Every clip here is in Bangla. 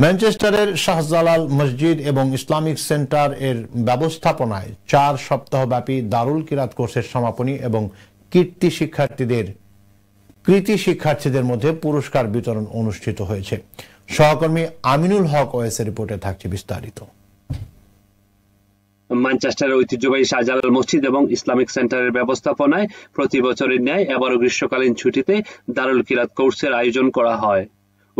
ম্যানচেস্টারের শাহজালাল মসজিদ এবং ইসলামিক সেন্টার এর ব্যবস্থাপনায় 4 সপ্তাহব্যাপী দারুল কিরাত কোর্সের সমাপনী এবং কৃতি শিক্ষার্থীদের মধ্যে পুরস্কার বিতরণ অনুষ্ঠিত হয়েছে। সহকর্মী আমিনুল হক ওয়েসের রিপোর্টে থাকছে বিস্তারিত। ম্যানচেস্টারের ঐতিহ্যবাহী শাহজালাল মসজিদ এবং ইসলামিক সেন্টারের ব্যবস্থাপনায় প্রতি বছরের ন্যায় এবারও গ্রীষ্মকালীন ছুটিতে দারুল কিরাত কোর্সের আয়োজন করা হয়।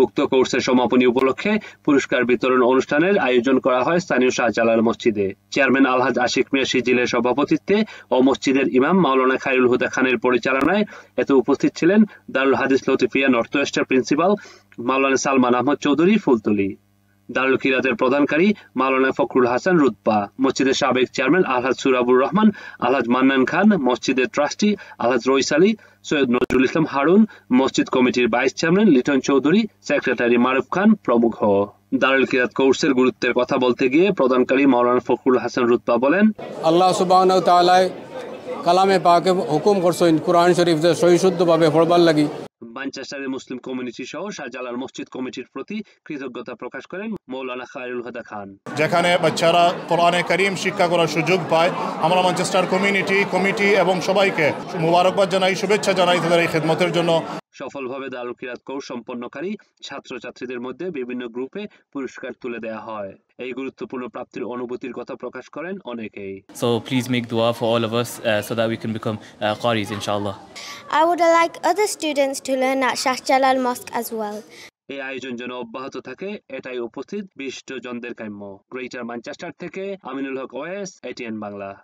উক্ত কোর্সের সমাপনী উপলক্ষে পুরস্কার বিতরণ অনুষ্ঠানের আয়োজন করা হয় স্থানীয় শাহজালাল মসজিদে। চেয়ারম্যান আলহাজ আশিক মিয়া সিজিলের সভাপতিত্বে ও মসজিদের ইমাম মাওলানা খায়রুল হুদা খানের পরিচালনায় এতে উপস্থিত ছিলেন দারুল হাদিস লতিফিয়া নর্থ ওয়েস্টের প্রিন্সিপাল মাওলানা সালমান আহমদ চৌধুরী ফুলতলি, দারুল কিরাতের প্রধানকারী মাওলানা ফখরুল হাসান রুতবা, মসজিদের সাবেক চেয়ারম্যান আলহাজ সুরাবুর রহমান, আলহাজ মান্নান খান, মসজিদের ট্রাস্টি আলহাজ রইস আলী, সৈয়দ নজরুল ইসলাম হারুন, মসজিদ কমিটির vice chairman Liton Chowdhury, secretary Maruf Khan প্রমুখ। দারুল কিরাত কোর্সের গুরুত্বের কথা বলতে গিয়ে প্রধানকারী মাওলানা ফখরুল হাসান রুতবা বলেন, আল্লাহ সুবহানাহু ওয়া তাআলা কালামে পাকে হুকুম করছেন কোরআন শরীফ যে সহিশুদ্ধভাবে পড়বার লাগি। ম্যানচেস্টারের মুসলিম কমিউনিটি সহ শাহজালাল মসজিদ কমিটির প্রতি কৃতজ্ঞতা প্রকাশ করেন মাওলানা খায়রুল হুদা খান। যেখানে বাচ্চারা কোরআনে কারীম শিক্ষা করার সুযোগ পায়, আমরা ম্যানচেস্টার কমিটি এবং সবাইকে মোবারকবাদ জানাই, শুভেচ্ছা জানাই তাদের এই খেদমতের জন্য। সফলভাবে দারুল কিরাত কোর্স সম্পন্নকারী ছাত্রছাত্রীদের মধ্যে বিভিন্ন গ্রুপে পুরস্কার তুলে দেওয়া হয়। এই গুরুত্বপূর্ণ প্রাপ্তির অনুভূতির কথা প্রকাশ করেন অনেকেই। So please make dua for all of us so that we can become qaris inshallah. I would like other students to learn at Shahjalal Mosque as well. এই আয়োজন যেন অব্যাহত থাকে এটাই উপস্থিত বিশিষ্ট জনদের কাম্য। গ্রেটার ম্যানচেস্টার থেকে আমিনুল হক ওয়েস, ATN বাংলা।